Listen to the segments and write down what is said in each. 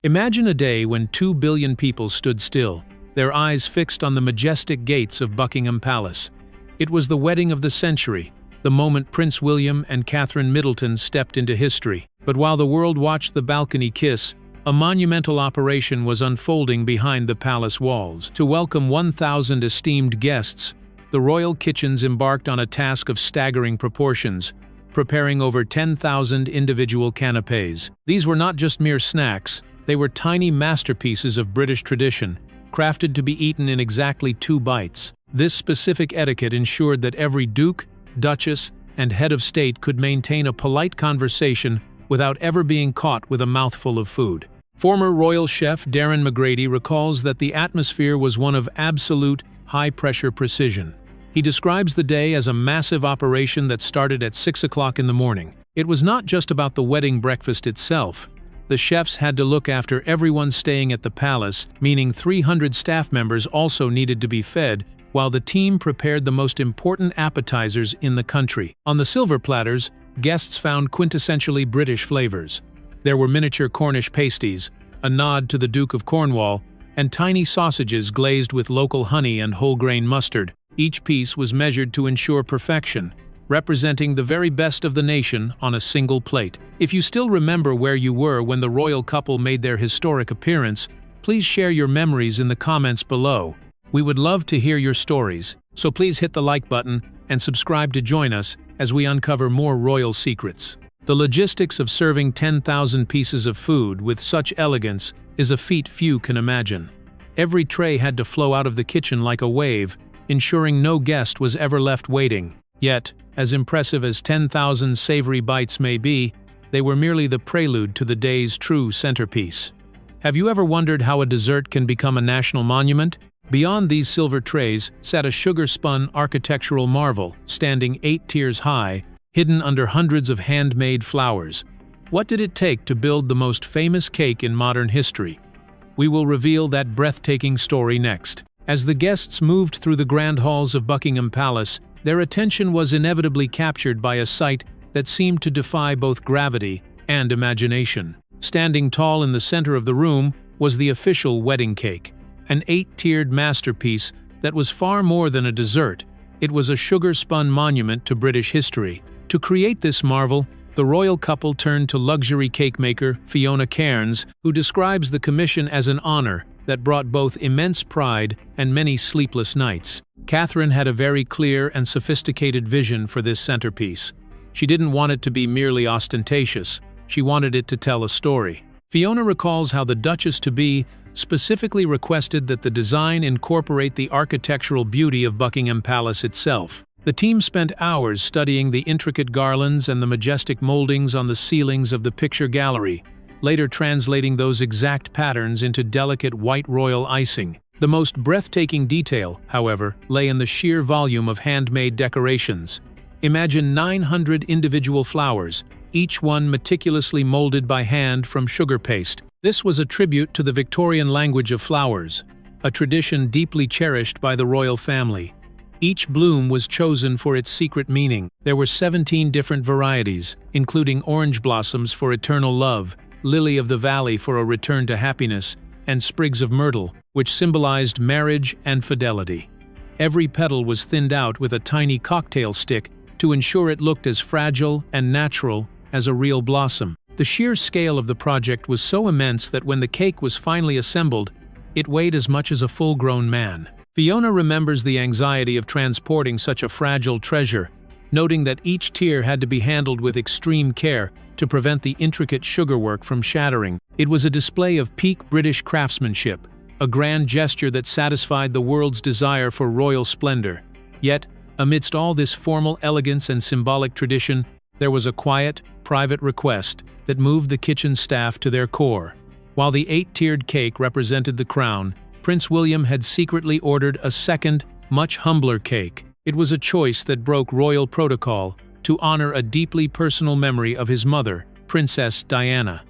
Imagine a day when 2 billion people stood still, their eyes fixed on the majestic gates of Buckingham Palace. It was the wedding of the century, the moment Prince William and Catherine Middleton stepped into history. But while the world watched the balcony kiss, a monumental operation was unfolding behind the palace walls. To welcome 1,000 esteemed guests, the royal kitchens embarked on a task of staggering proportions, preparing over 10,000 individual canapés. These were not just mere snacks, they were tiny masterpieces of British tradition, crafted to be eaten in exactly 2 bites. This specific etiquette ensured that every duke, duchess, and head of state could maintain a polite conversation without ever being caught with a mouthful of food. Former royal chef Darren McGrady recalls that the atmosphere was one of absolute, high-pressure precision. He describes the day as a massive operation that started at 6 o'clock in the morning. It was not just about the wedding breakfast itself. The chefs had to look after everyone staying at the palace, meaning 300 staff members also needed to be fed, while the team prepared the most important appetizers in the country. On the silver platters, guests found quintessentially British flavors. There were miniature Cornish pasties, a nod to the Duke of Cornwall, and tiny sausages glazed with local honey and whole-grain mustard. Each piece was measured to ensure perfection, representing the very best of the nation on a single plate. If you still remember where you were when the royal couple made their historic appearance, please share your memories in the comments below. We would love to hear your stories, so please hit the like button and subscribe to join us as we uncover more royal secrets. The logistics of serving 10,000 pieces of food with such elegance is a feat few can imagine. Every tray had to flow out of the kitchen like a wave, ensuring no guest was ever left waiting. Yet, as impressive as 10,000 savory bites may be, they were merely the prelude to the day's true centerpiece. Have you ever wondered how a dessert can become a national monument? Beyond these silver trays sat a sugar-spun architectural marvel, standing 8 tiers high, hidden under hundreds of handmade flowers. What did it take to build the most famous cake in modern history? We will reveal that breathtaking story next. As the guests moved through the grand halls of Buckingham Palace, their attention was inevitably captured by a sight that seemed to defy both gravity and imagination. Standing tall in the center of the room was the official wedding cake, an 8-tiered masterpiece that was far more than a dessert. It was a sugar-spun monument to British history. To create this marvel, the royal couple turned to luxury cake maker Fiona Cairns, who describes the commission as an honor that brought both immense pride and many sleepless nights. Catherine had a very clear and sophisticated vision for this centerpiece. She didn't want it to be merely ostentatious, she wanted it to tell a story. Fiona recalls how the Duchess-to-be specifically requested that the design incorporate the architectural beauty of Buckingham Palace itself. The team spent hours studying the intricate garlands and the majestic moldings on the ceilings of the picture gallery, later translating those exact patterns into delicate white royal icing. The most breathtaking detail, however, lay in the sheer volume of handmade decorations. Imagine 900 individual flowers, each one meticulously molded by hand from sugar paste. This was a tribute to the Victorian language of flowers, a tradition deeply cherished by the royal family. Each bloom was chosen for its secret meaning. There were 17 different varieties, including orange blossoms for eternal love, lily of the valley for a return to happiness, and sprigs of myrtle, which symbolized marriage and fidelity. Every petal was thinned out with a tiny cocktail stick to ensure it looked as fragile and natural as a real blossom. The sheer scale of the project was so immense that when the cake was finally assembled, it weighed as much as a full-grown man. Fiona remembers the anxiety of transporting such a fragile treasure, noting that each tier had to be handled with extreme care to prevent the intricate sugarwork from shattering. It was a display of peak British craftsmanship, a grand gesture that satisfied the world's desire for royal splendor. Yet, amidst all this formal elegance and symbolic tradition, there was a quiet, private request that moved the kitchen staff to their core. While the 8-tiered cake represented the crown, Prince William had secretly ordered a second, much humbler cake. It was a choice that broke royal protocol to honor a deeply personal memory of his mother, Princess Diana.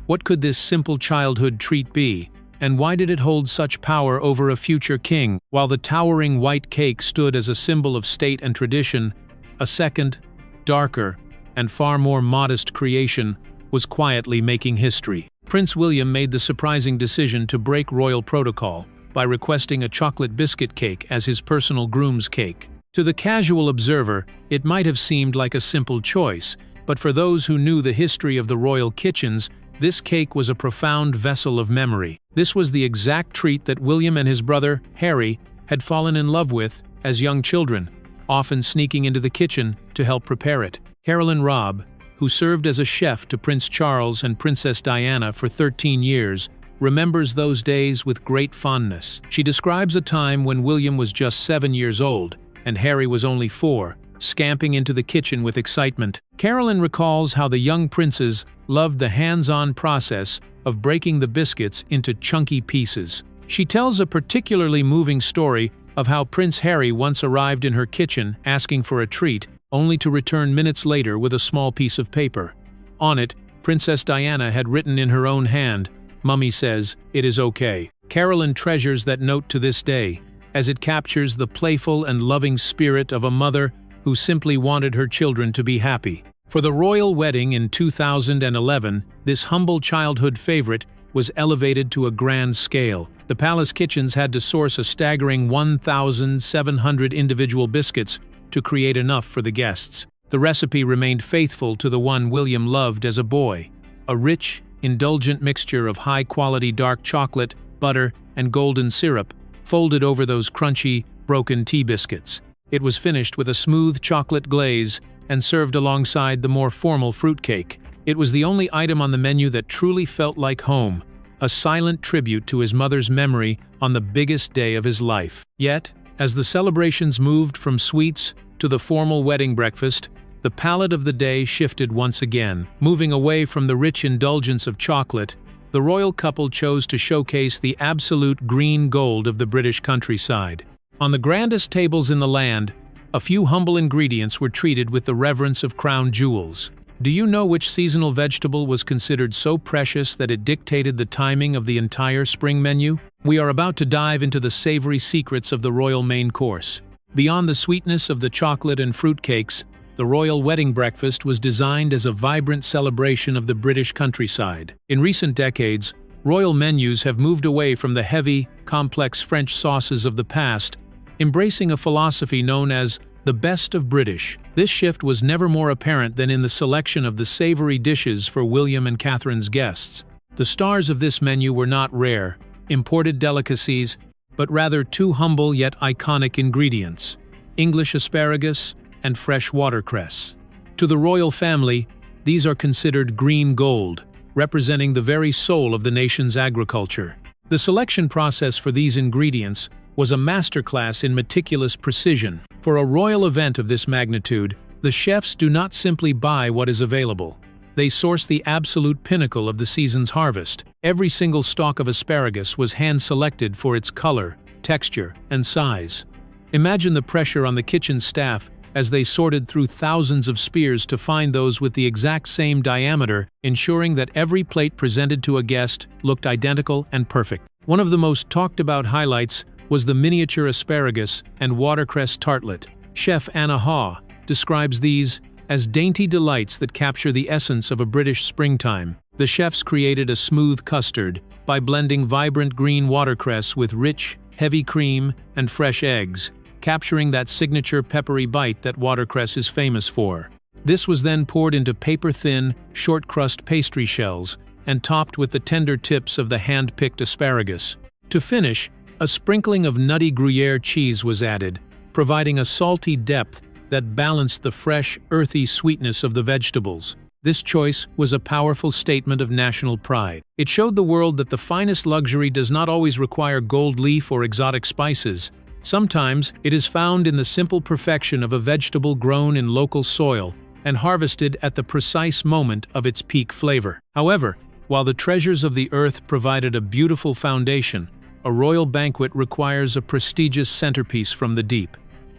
What could this simple childhood treat be, and why did it hold such power over a future king? While the towering white cake stood as a symbol of state and tradition, a second, darker, and far more modest creation was quietly making history. Prince William made the surprising decision to break royal protocol by requesting a chocolate biscuit cake as his personal groom's cake. To the casual observer, it might have seemed like a simple choice, but for those who knew the history of the royal kitchens, this cake was a profound vessel of memory. This was the exact treat that William and his brother, Harry, had fallen in love with as young children, often sneaking into the kitchen to help prepare it. Carolyn Robb, who served as a chef to Prince Charles and Princess Diana for 13 years, remembers those days with great fondness. She describes a time when William was just 7 years old and Harry was only 4, scamping into the kitchen with excitement. Carolyn recalls how the young princes loved the hands-on process of breaking the biscuits into chunky pieces. She tells a particularly moving story of how Prince Harry once arrived in her kitchen asking for a treat, only to return minutes later with a small piece of paper. On it, Princess Diana had written in her own hand, "Mummy says, it is okay." Carolyn treasures that note to this day, as it captures the playful and loving spirit of a mother who simply wanted her children to be happy. For the royal wedding in 2011, this humble childhood favorite was elevated to a grand scale. The palace kitchens had to source a staggering 1,700 individual biscuits to create enough for the guests. The recipe remained faithful to the one William loved as a boy, a rich, indulgent mixture of high-quality dark chocolate, butter, and golden syrup, folded over those crunchy, broken tea biscuits. It was finished with a smooth chocolate glaze and served alongside the more formal fruitcake. It was the only item on the menu that truly felt like home, a silent tribute to his mother's memory on the biggest day of his life. Yet, as the celebrations moved from sweets to the formal wedding breakfast, the palette of the day shifted once again. Moving away from the rich indulgence of chocolate, the royal couple chose to showcase the absolute green gold of the British countryside. On the grandest tables in the land, a few humble ingredients were treated with the reverence of crown jewels. Do you know which seasonal vegetable was considered so precious that it dictated the timing of the entire spring menu? We are about to dive into the savory secrets of the royal main course. Beyond the sweetness of the chocolate and fruitcakes, the royal wedding breakfast was designed as a vibrant celebration of the British countryside. In recent decades, royal menus have moved away from the heavy, complex French sauces of the past, embracing a philosophy known as the best of British. This shift was never more apparent than in the selection of the savory dishes for William and Catherine's guests. The stars of this menu were not rare, imported delicacies, but rather two humble yet iconic ingredients: English asparagus and fresh watercress. To the royal family, these are considered green gold, representing the very soul of the nation's agriculture. The selection process for these ingredients was a masterclass in meticulous precision. For a royal event of this magnitude, the chefs do not simply buy what is available. They source the absolute pinnacle of the season's harvest. Every single stalk of asparagus was hand-selected for its color, texture, and size. Imagine the pressure on the kitchen staff as they sorted through thousands of spears to find those with the exact same diameter, ensuring that every plate presented to a guest looked identical and perfect. One of the most talked-about highlights was the miniature asparagus and watercress tartlet. Chef Anna Haw describes these as dainty delights that capture the essence of a British springtime. The chefs created a smooth custard by blending vibrant green watercress with rich, heavy cream and fresh eggs, capturing that signature peppery bite that watercress is famous for. This was then poured into paper-thin, short-crust pastry shells and topped with the tender tips of the hand-picked asparagus. To finish, a sprinkling of nutty Gruyere cheese was added, providing a salty depth that balanced the fresh, earthy sweetness of the vegetables. This choice was a powerful statement of national pride. It showed the world that the finest luxury does not always require gold leaf or exotic spices. Sometimes it is found in the simple perfection of a vegetable grown in local soil and harvested at the precise moment of its peak flavor. However, while the treasures of the earth provided a beautiful foundation, a royal banquet requires a prestigious centerpiece from the deep.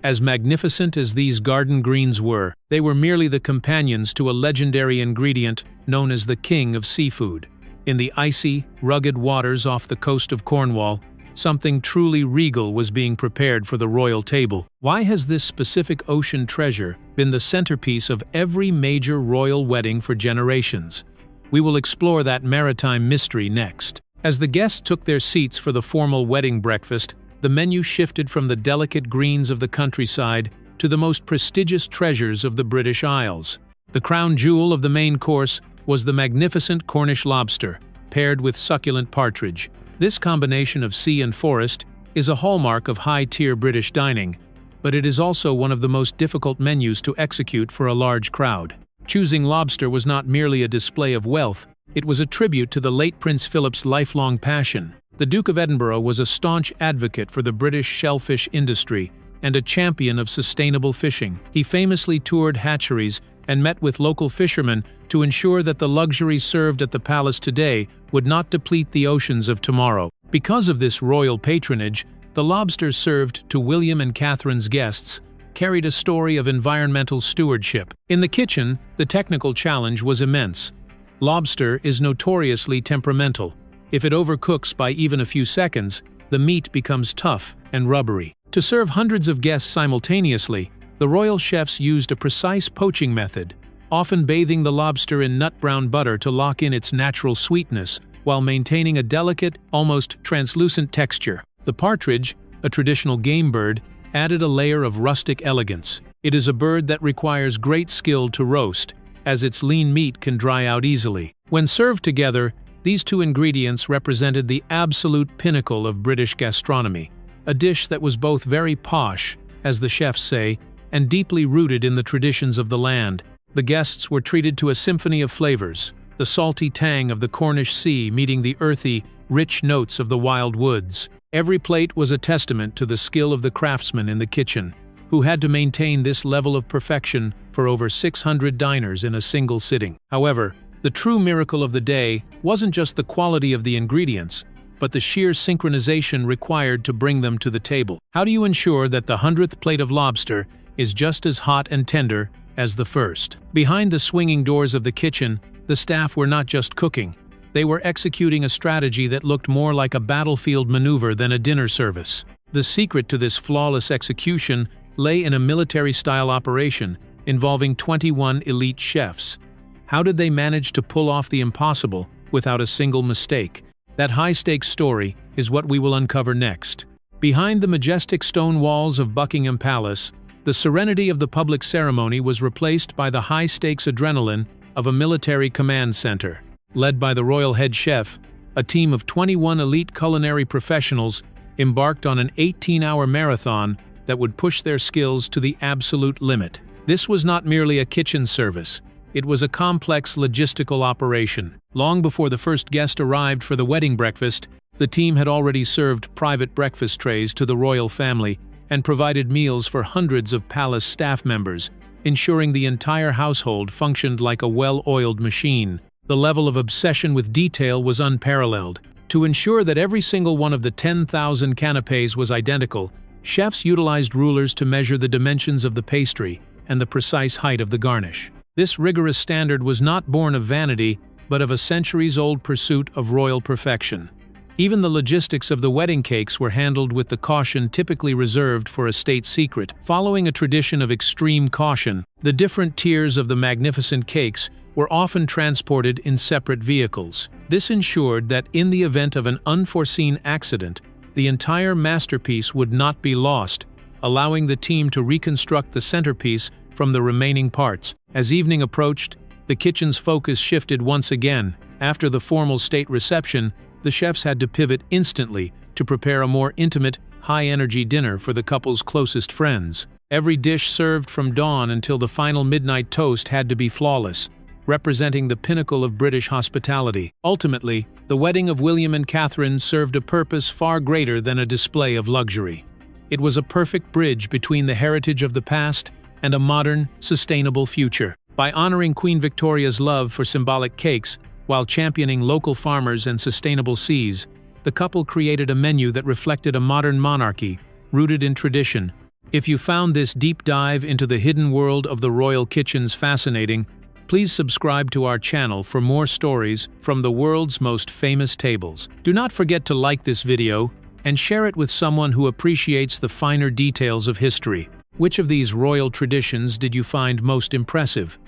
As magnificent as these garden greens were, they were merely the companions to a legendary ingredient known as the king of seafood. In the icy, rugged waters off the coast of Cornwall, something truly regal was being prepared for the royal table. Why has this specific ocean treasure been the centerpiece of every major royal wedding for generations? We will explore that maritime mystery next. As the guests took their seats for the formal wedding breakfast, the menu shifted from the delicate greens of the countryside to the most prestigious treasures of the British Isles. The crown jewel of the main course was the magnificent Cornish lobster, paired with succulent partridge. This combination of sea and forest is a hallmark of high-tier British dining, but it is also one of the most difficult menus to execute for a large crowd. Choosing lobster was not merely a display of wealth, it was a tribute to the late Prince Philip's lifelong passion. The Duke of Edinburgh was a staunch advocate for the British shellfish industry and a champion of sustainable fishing. He famously toured hatcheries and met with local fishermen to ensure that the luxuries served at the palace today would not deplete the oceans of tomorrow. Because of this royal patronage, the lobsters served to William and Catherine's guests carried a story of environmental stewardship. In the kitchen, the technical challenge was immense. Lobster is notoriously temperamental. If it overcooks by even a few seconds, the meat becomes tough and rubbery. To serve hundreds of guests simultaneously, the royal chefs used a precise poaching method, often bathing the lobster in nut-brown butter to lock in its natural sweetness, while maintaining a delicate, almost translucent texture. The partridge, a traditional game bird, added a layer of rustic elegance. It is a bird that requires great skill to roast, as its lean meat can dry out easily. When served together, these two ingredients represented the absolute pinnacle of British gastronomy, a dish that was both very posh, as the chefs say, and deeply rooted in the traditions of the land. The guests were treated to a symphony of flavors, the salty tang of the Cornish sea meeting the earthy, rich notes of the wild woods. Every plate was a testament to the skill of the craftsmen in the kitchen, who had to maintain this level of perfection for over 600 diners in a single sitting. However, the true miracle of the day wasn't just the quality of the ingredients, but the sheer synchronization required to bring them to the table. How do you ensure that the 100th plate of lobster is just as hot and tender as the first? Behind the swinging doors of the kitchen, the staff were not just cooking. They were executing a strategy that looked more like a battlefield maneuver than a dinner service. The secret to this flawless execution lay in a military-style operation involving 21 elite chefs. How did they manage to pull off the impossible without a single mistake? That high-stakes story is what we will uncover next. Behind the majestic stone walls of Buckingham Palace, the serenity of the public ceremony was replaced by the high-stakes adrenaline of a military command center. Led by the royal head chef, a team of 21 elite culinary professionals embarked on an 18-hour marathon that would push their skills to the absolute limit. This was not merely a kitchen service. It was a complex logistical operation. Long before the first guest arrived for the wedding breakfast, the team had already served private breakfast trays to the royal family and provided meals for hundreds of palace staff members, ensuring the entire household functioned like a well-oiled machine. The level of obsession with detail was unparalleled. To ensure that every single one of the 10,000 canapés was identical, chefs utilized rulers to measure the dimensions of the pastry and the precise height of the garnish. This rigorous standard was not born of vanity, but of a centuries-old pursuit of royal perfection. Even the logistics of the wedding cakes were handled with the caution typically reserved for a state secret. Following a tradition of extreme caution, the different tiers of the magnificent cakes were often transported in separate vehicles. This ensured that in the event of an unforeseen accident, the entire masterpiece would not be lost, allowing the team to reconstruct the centerpiece from the remaining parts. As evening approached, the kitchen's focus shifted once again. After the formal state reception, the chefs had to pivot instantly to prepare a more intimate, high-energy dinner for the couple's closest friends. Every dish served from dawn until the final midnight toast had to be flawless, representing the pinnacle of British hospitality. Ultimately, the wedding of William and Catherine served a purpose far greater than a display of luxury. It was a perfect bridge between the heritage of the past and a modern, sustainable future. By honoring Queen Victoria's love for symbolic cakes while championing local farmers and sustainable seas, the couple created a menu that reflected a modern monarchy, rooted in tradition. If you found this deep dive into the hidden world of the royal kitchens fascinating, please subscribe to our channel for more stories from the world's most famous tables. Do not forget to like this video and share it with someone who appreciates the finer details of history. Which of these royal traditions did you find most impressive?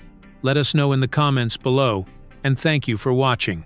Let us know in the comments below. and thank you for watching.